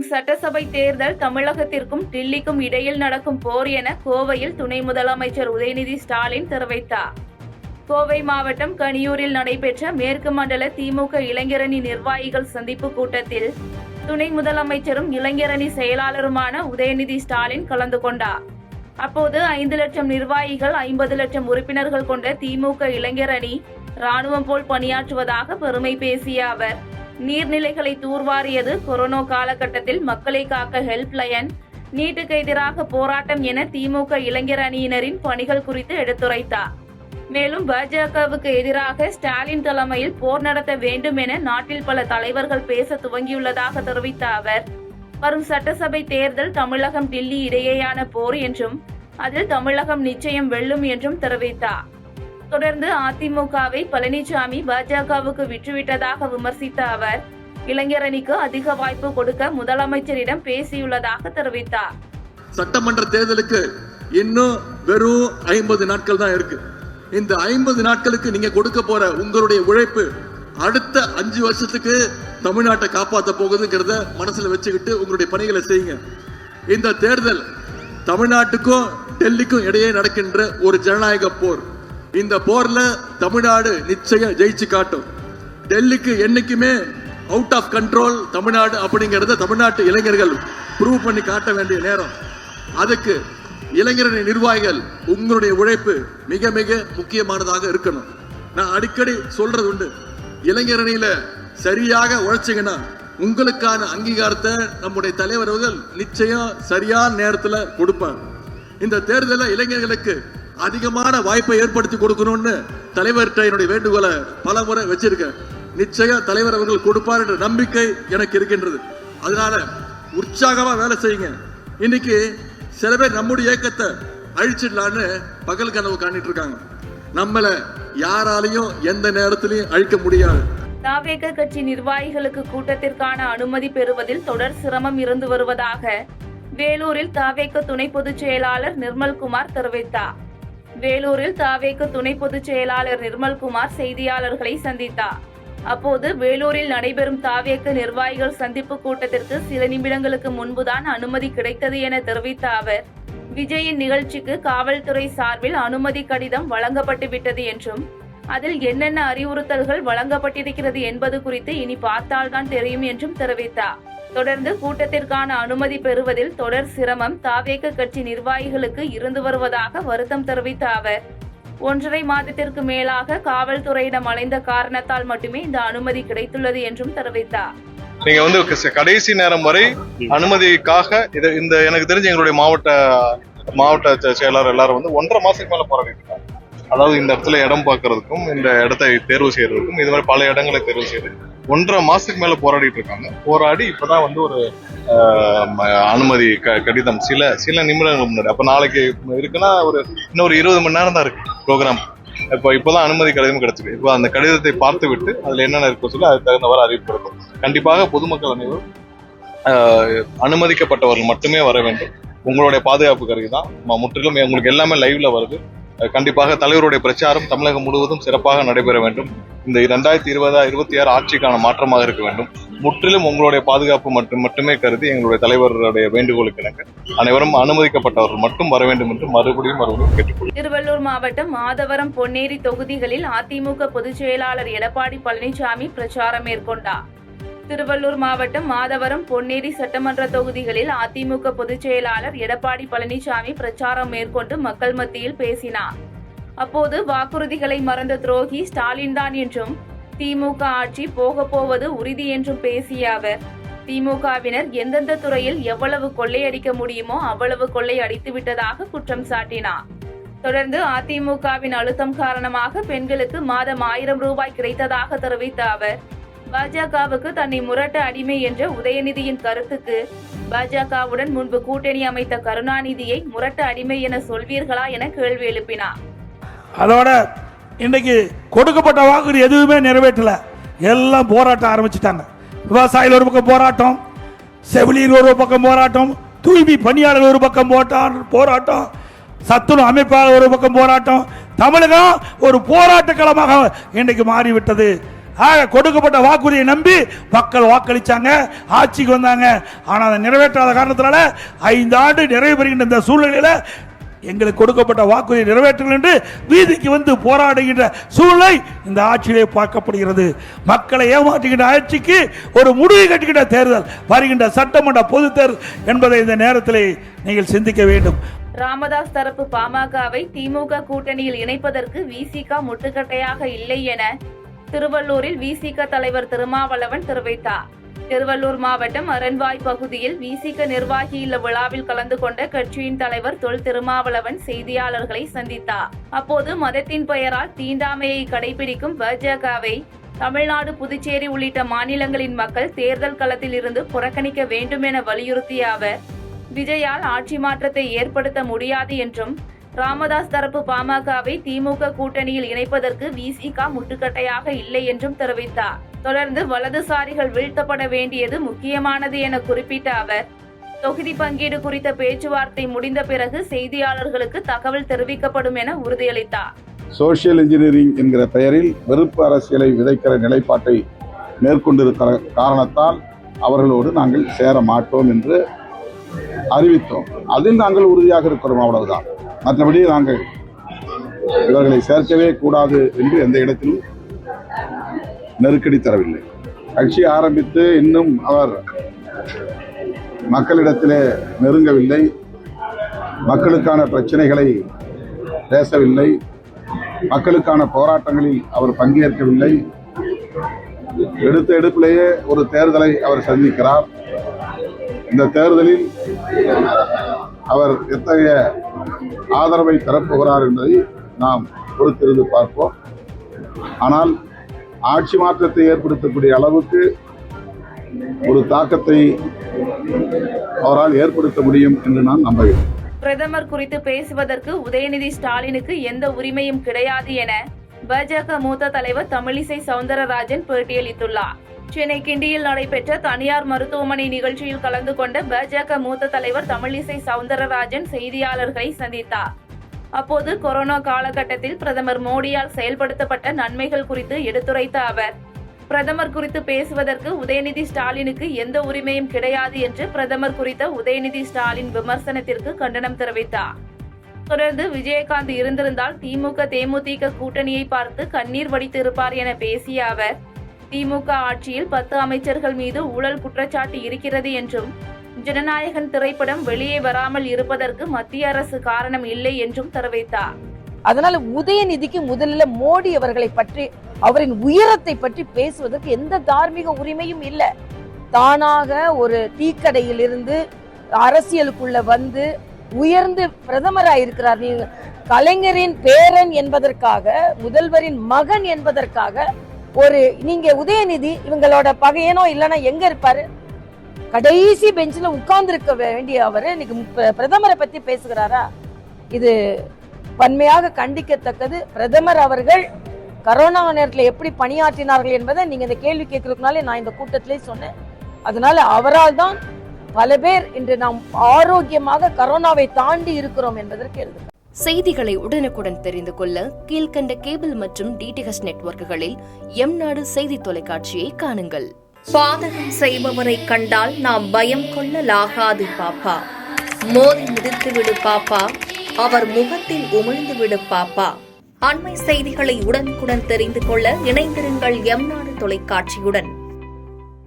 வரும் சட்டசபை தேர்தல் தமிழகத்திற்கும் டில்லிக்கும் இடையில் நடக்கும் போர் என கோவையில் துணை முதலமைச்சர் உதயநிதி ஸ்டாலின் தெரிவித்தார். கோவை மாவட்டம் கனியூரில் நடைபெற்ற மேற்கு மண்டல திமுக இளைஞரணி நிர்வாகிகள் சந்திப்பு கூட்டத்தில் துணை முதலமைச்சரும் இளைஞரணி செயலாளருமான உதயநிதி ஸ்டாலின் கலந்து கொண்டார். அப்போது 5 லட்சம் நிர்வாகிகள் 50 லட்சம் உறுப்பினர்கள் கொண்ட திமுக இளைஞரணி ராணுவம் போல் பணியாற்றுவதாக பெருமை பேசிய அவர், நீர்நிலைகளை தூர்வாரியது, கொரோனா காலகட்டத்தில் மக்களை காக்க ஹெல்ப்லைன், நீட்டுக்கு எதிராக போராட்டம் என திமுக இளைஞர் அணியினரின் பணிகள் குறித்து எடுத்துரைத்தார். மேலும் பாஜகவுக்கு எதிராக ஸ்டாலின் தலைமையில் போர் நடத்த வேண்டும் என நாட்டில் பல தலைவர்கள் பேச துவங்கியுள்ளதாக தெரிவித்த அவர், வரும் சட்டசபை தேர்தல் தமிழகம் டில்லி இடையேயான போர் என்றும் அதில் தமிழகம் நிச்சயம் வெல்லும் என்றும் தெரிவித்தார். தொடர்ந்து அதிமுகவை பழனிசாமி பாஜகவுக்கு விற்றுவிட்டதாக விமர்சித்த அவர், இளைஞரணிக்கு அதிக வாய்ப்பு கொடுக்க முதலமைச்சரிடம் பேசியுள்ளதாக தெரிவித்தார். சட்டமன்ற தேர்தலுக்கு இன்னும் வெறும் 50 நாட்கள் தான் இருக்கு. இந்த 50 நாட்களுக்கு நீங்க கொடுக்க போற உங்களுடைய உழைப்பு அடுத்த 5 வருஷத்துக்கு தமிழ்நாட்டை காப்பாற்ற போகுதுங்கிறத மனசுல வச்சுக்கிட்டு உங்களுடைய பணிகளை செய்யுங்க. இந்த தேர்தல் தமிழ்நாட்டுக்கும் டெல்லிக்கும் இடையே நடக்கின்ற ஒரு ஜனநாயக போர். இந்த போர்ல தமிழ்நாடு நிச்சயம் ஜெயிச்சு காட்டும். டெல்லிக்கு என்னைக்குமே அவுட் ஆஃப் கண்ட்ரோல் தமிழ்நாடு அப்படிங்கறத தமிழ்நாட்டு இளைஞர்கள் ப்ரூவ் பண்ணி காட்ட வேண்டிய நேரம். அதுக்கு இளைஞரணி நிர்வாகிகள் உங்களுடைய உழைப்பு மிக மிக முக்கியமானதாக இருக்கணும். நான் அடிக்கடி சொல்றது உண்டு, இளைஞரணியில சரியாக உழைச்சிங்கன்னா உங்களுக்கான அங்கீகாரத்தை நம்முடைய தலைவர் அவர்கள் நிச்சயம் சரியான நேரத்துல கொடுப்பார். இந்த தேர்தலில் இளைஞர்களுக்கு அதிகமான வாய்ப்பை ஏற்படுத்தி கொடுக்கணும்னு தலைவர்கிட்ட என்னுடைய வேண்டுகோளை பல முறை வச்சிருக்கேன். நிச்சயம் தலைவர் அவர்கள் கொடுப்பார் என்ற நம்பிக்கை எனக்கு இருக்கின்றது. அதனால உற்சாகமா வேலை செய்யுங்க. இன்னைக்கு சில பேர் நம்முடைய இயக்கத்தை அழிச்சிடலான்னு பகல் கனவு காணிட்டு இருக்காங்க. நம்மள யாராலையும் எந்த நேரத்திலையும் அழிக்க முடியாது. தாவேக கட்சி நிர்வாகிகளுக்கு கூட்டத்திற்கான அனுமதி பெறுவதில் தொடர் சிரமம் இருந்து வருவதாக வேலூரில் தாவேக துணை பொதுச் செயலாளர் நிர்மல்குமார் தெரிவித்தார். வேலூரில் தாவேக துணை பொதுச் செயலாளர் நிர்மல்குமார் செய்தியாளர்களை சந்தித்தார். அப்போது வேலூரில் நடைபெறும் தாவேக நிர்வாகிகள் சந்திப்பு கூட்டத்திற்கு சில நிமிடங்களுக்கு முன்புதான் அனுமதி கிடைத்தது என தெரிவித்த அவர், விஜயின் நிகழ்ச்சிக்கு காவல்துறை சார்பில் அனுமதி கடிதம் வழங்கப்பட்டு விட்டது என்றும் அதில் என்னென்ன அறிவுறுத்தல்கள் வழங்கப்பட்டிருக்கிறது என்பது குறித்து இனி பார்த்தால்தான் தெரியும் என்றும் தெரிவித்தார். தொடர்ந்து கூட்டத்திற்கான அனுமதி பெறுவதில் தொடர் சிரமம் தாவேக கட்சி நிர்வாகிகளுக்கு இருந்து வருவதாக வருத்தம் தெரிவித்த அவர், 1.5 மாதத்திற்கு மேலாக காவல்துறையிடம் அலைந்த காரணத்தால் மட்டுமே இந்த அனுமதி கிடைத்துள்ளது என்றும் தெரிவித்தார். நீங்க கடைசி நேரம் வரை அனுமதிக்காக இந்த எனக்கு தெரிஞ்ச எங்களுடைய மாவட்ட செயலாளர் எல்லாரும் 1.5 மாசத்துக்கு மேல போராடிட்டு இருக்காங்க. அதாவது இந்த இடத்துல இடம் பார்க்கறதுக்கும் இந்த இடத்தை தேர்வு செய்யறதுக்கும் இது மாதிரி பல இடங்களை தேர்வு செய்யறது 1.5 மாசத்துக்கு மேல போராடிட்டு இருக்காங்க. போராடி இப்பதான் ஒரு அனுமதி கடிதம் சில நிமிடங்கள் முன்னாடி, அப்ப நாளைக்கு இருக்குன்னா இன்னொரு 20 மணி நேரம் தான் இருக்கு ப்ரோக்ராம். இப்பதான் அனுமதி கடிதம் கிடைச்சிருக்கு. இப்போ அந்த கடிதத்தை பார்த்து விட்டு அதுல என்னென்ன இருக்கோ சொல்லி அதுக்கு தகுந்தவாறு அறிவிப்பு இருக்கும். கண்டிப்பாக பொதுமக்கள் அனைவரும் அனுமதிக்கப்பட்டவர்கள் மட்டுமே வர வேண்டும். உங்களுடைய பாதுகாப்பு கருதி தான் முற்றிலும் உங்களுக்கு எல்லாமே லைவ்ல வருது. கண்டிப்பாக தலைவருடைய பிரச்சாரம் தமிழகம் முழுவதும் சிறப்பாக நடைபெற வேண்டும். இந்த 2026 ஆட்சிக்கான மாற்றமாக இருக்க வேண்டும். முற்றிலும் உங்களுடைய பாதுகாப்பு மட்டுமே கருதி எங்களுடைய தலைவருடைய வேண்டுகோளுக்கு இணங்க அனைவரும் அனுமதிக்கப்பட்டவர்கள் மட்டும் வர வேண்டும் என்று மறுபடியும் கேட்டுக்கொள்கிறேன். திருவள்ளூர் மாவட்டம் மாதவரம், பொன்னேரி தொகுதிகளில் அதிமுக பொதுச் செயலாளர் எடப்பாடி பழனிசாமி பிரச்சாரம் மேற்கொண்டார். திருவள்ளூர் மாவட்டம் மாதவரம், பொன்னேரி சட்டமன்ற தொகுதிகளில் அதிமுக பொதுச் செயலாளர் எடப்பாடி பழனிசாமி பிரச்சாரம் மேற்கொண்டு மக்கள் மத்தியில் பேசினார். அப்போது வாக்குறுதிகளை மறந்த துரோகி ஸ்டாலின் தான் என்றும் திமுக ஆட்சி போவது உறுதி என்றும் பேசிய அவர், திமுகவினர் எந்தெந்த துறையில் எவ்வளவு கொள்ளையடிக்க முடியுமோ அவ்வளவு கொள்ளை அடித்து விட்டதாக குற்றம் சாட்டினார். தொடர்ந்து அதிமுகவின் அழுத்தம் காரணமாக பெண்களுக்கு மாதம் 1000 ரூபாய் கிடைத்ததாக தெரிவித்த அவர், பாஜகவுக்கு தன்னை முரட்டு அடிமை என்ற உதயநிதியின் கருத்துக்கு பாஜகவுடன் முன்பு கூட்டணி அமைத்த கருணாநிதியை முரட்டு அடிமை என சொல்வீர்களா என கேள்வி எழுப்பினார். அதோட இன்னைக்கு கொடுக்கப்பட்ட வாக்குறுதி எதுவுமே நிறைவேற்றல. எல்லாம் போராட்டம் ஆரம்பிச்சுட்டாங்க. விவசாயிகள் ஒரு பக்கம் போராட்டம், செவிலியர் ஒரு பக்கம் போராட்டம், தூய்மை பணியாளர் ஒரு பக்கம் போராட்டம், சத்துணவு அமைப்பாளர் ஒரு பக்கம் போராட்டம். தமிழகம் ஒரு போராட்ட களமாக இன்றைக்கு மாறிவிட்டது. கொடுக்கப்பட்ட வாக்குறுதியை நம்பி மக்கள் வாக்களிச்சாங்க, ஆட்சிக்கு வந்தாங்க. ஆனால் அதை நிறைவேற்றாத காரணத்தினால 5 ஆண்டு நிறைவு பெறுகின்ற இந்த சூழ்நிலையில எங்களுக்கு கொடுக்கப்பட்ட வாக்குறுதியை நிறைவேற்றுங்கள் என்று வீதிக்கு வந்து போராடுகின்ற சூழ்நிலை இந்த ஆட்சியிலே பார்க்கப்படுகிறது. மக்களை ஏமாற்றுகின்ற ஆட்சிக்கு ஒரு முடிவு கட்டுகின்ற தேர்தல் வருகின்ற சட்டமன்ற பொதுத் தேர்தல் என்பதை இந்த நேரத்தில் நீங்கள் சிந்திக்க வேண்டும். ராமதாஸ் தரப்பு பாமகவை திமுக கூட்டணியில் இணைப்பதற்கு விசிக முட்டுக்கட்டையாக இல்லை என திருவள்ளூரில் விசிக தலைவர் திருமாவளவன் தெரிவித்தார். திருவள்ளூர் மாவட்டம் அரண்வாய் பகுதியில் விசிக நிர்வாகி இல்ல விழாவில் கலந்து கொண்ட கட்சியின் தலைவர் தொல் திருமாவளவன் செய்தியாளர்களை சந்தித்தார். அப்போது மதத்தின் பெயரால் தீண்டாமையை கடைபிடிக்கும் பாஜகவை தமிழ்நாடு, புதுச்சேரி உள்ளிட்ட மாநிலங்களின் மக்கள் தேர்தல் களத்தில் இருந்து புறக்கணிக்க வேண்டும் என வலியுறுத்திய அவர், விஜயால் ஆட்சி மாற்றத்தை ஏற்படுத்த முடியாது என்றும் ராமதாஸ் தரப்பு பாமகவை திமுக கூட்டணியில் இணைப்பதற்கு விசிக முட்டுக்கட்டையாக இல்லை என்றும் தெரிவித்தார். தொடர்ந்து வலதுசாரிகள் வீழ்த்தப்பட வேண்டியது முக்கியமானது என குறிப்பிட்ட அவர், தொகுதி பங்கீடு குறித்த பேச்சுவார்த்தை முடிந்த பிறகு செய்தியாளர்களுக்கு தகவல் தெரிவிக்கப்படும் என உறுதியளித்தார். சோசியல் இன்ஜினியரிங் என்கிற பெயரில் வெறுப்பு அரசியலை விதைக்கிற நிலைப்பாட்டை மேற்கொண்டிருக்கிற காரணத்தால் அவர்களோடு நாங்கள் சேர மாட்டோம் என்று அறிவித்தோம். அதில் நாங்கள் உறுதியாக இருக்கிறோம், அவ்வளவுதான். மற்றபடி நாங்கள் இவர்களை சேர்க்கவே கூடாது என்று எந்த இடத்திலும் நெருக்கடி தரவில்லை. கட்சி ஆரம்பித்து இன்னும் அவர் மக்களிடத்திலே நெருங்கவில்லை, மக்களுக்கான பிரச்சனைகளை பேசவில்லை, மக்களுக்கான போராட்டங்களில் அவர் பங்கேற்கவில்லை. எடுத்த எடுப்பிலேயே ஒரு தேர்தலை அவர் சந்திக்கிறார். இந்த தேர்தலில் அவர் எத்தகைய ஆதரவை தரப்போகிறார் என்பதை நாம் பொறுத்திருந்து பார்ப்போம். ஆனால் ஆட்சி மாற்றத்தை ஏற்படுத்தக்கூடிய அளவுக்கு ஒரு தாக்கத்தை அவரால் ஏற்படுத்த முடியும் என்று நான் நம்புகிறேன். பிரதமர் குறித்து பேசுவதற்கு உதயநிதி ஸ்டாலினுக்கு எந்த உரிமையும் கிடையாது என பாஜக மூத்த தலைவர் தமிழிசை சவுந்தரராஜன் பேட்டியளித்துள்ளார். சென்னை கிண்டியில் நடைபெற்ற தனியார் மருத்துவமனை நிகழ்ச்சியில் கலந்து கொண்ட பாஜக மூத்த தலைவர் தமிழிசை சவுந்தரராஜன் செய்தியாளர்களை சந்தித்தார். அப்போது கொரோனா காலகட்டத்தில் பிரதமர் மோடியால் செயல்படுத்தப்பட்ட நன்மைகள் குறித்து எடுத்துரைத்த அவர், பிரதமர் குறித்து பேசுவதற்கு உதயநிதி ஸ்டாலினுக்கு எந்த உரிமையும் கிடையாது என்று பிரதமர் குறித்த உதயநிதி ஸ்டாலின் விமர்சனத்திற்கு கண்டனம் தெரிவித்தார். தொடர்ந்து விஜயகாந்த் இருந்திருந்தால் திமுக தேமுதிக கூட்டணியை பார்த்து கண்ணீர் வடித்து இருப்பார் என பேசிய அவர், திமுக ஆட்சியில் 10 அமைச்சர்கள் மீது ஊழல் குற்றச்சாட்டு இருக்கிறது என்றும், ஜனநாயகன் திரைப்படம் வெளியே வராமல் இருப்பதற்கு மத்திய அரசு காரணம் இல்லை என்றும் தெரிவித்தார். அதனால உதயநிதிக்கு முதல்ல மோடி அவர்களை பற்றி, அவரின் உயரத்தை பற்றி பேசுவதற்கு எந்த தார்மீக உரிமையும் இல்லை. தானாக ஒரு டீக்கடையில் இருந்து அரசியலுக்குள்ள வந்து உயர்ந்து பிரதமராயிருக்கிறார். நீங்க கலைஞரின் பேரன் என்பதற்காக, முதல்வரின் மகன் என்பதற்காக நீங்க உதயநிதி இவங்களோட பகையனோ இல்லைன்னா எங்க இருப்பாரு? கடைசி பெஞ்சில் உட்கார்ந்து இருக்க வேண்டிய அவரு இன்னைக்கு பிரதமரை பத்தி பேசுகிறாரா? இது வன்மையாக கண்டிக்கத்தக்கது. பிரதமர் அவர்கள் கரோனா நேரத்தில் எப்படி பணியாற்றினார்கள் என்பதை நீங்க இந்த கேள்வி கேட்கறதுனால நான் இந்த கூட்டத்திலே சொன்னேன். அதனால அவரால் தான் பல பேர் இன்று நாம் ஆரோக்கியமாக கரோனாவை தாண்டி இருக்கிறோம் என்பதற்கு எழுது. செய்திகளை உடனுக்குடன் தெரிந்து கொள்ள கீழ்கண்ட கேபிள் மற்றும் டிடிஎச் நெட்வொர்க்குகளில் எம்நாடு செய்தி தொலைக்காட்சியை காணுங்கள். பாதகம் செய்பவரை கண்டால் நாம் பயம் கொள்ளலாகாது பாப்பா. மோதி மிதித்து விடு பாப்பா, அவர் முகத்தில் உமிழ்ந்து விடு பாப்பா. அண்மை செய்திகளை உடனுக்குடன் தெரிந்து கொள்ள இணைந்திருங்கள் எம்நாடு தொலைக்காட்சியுடன்.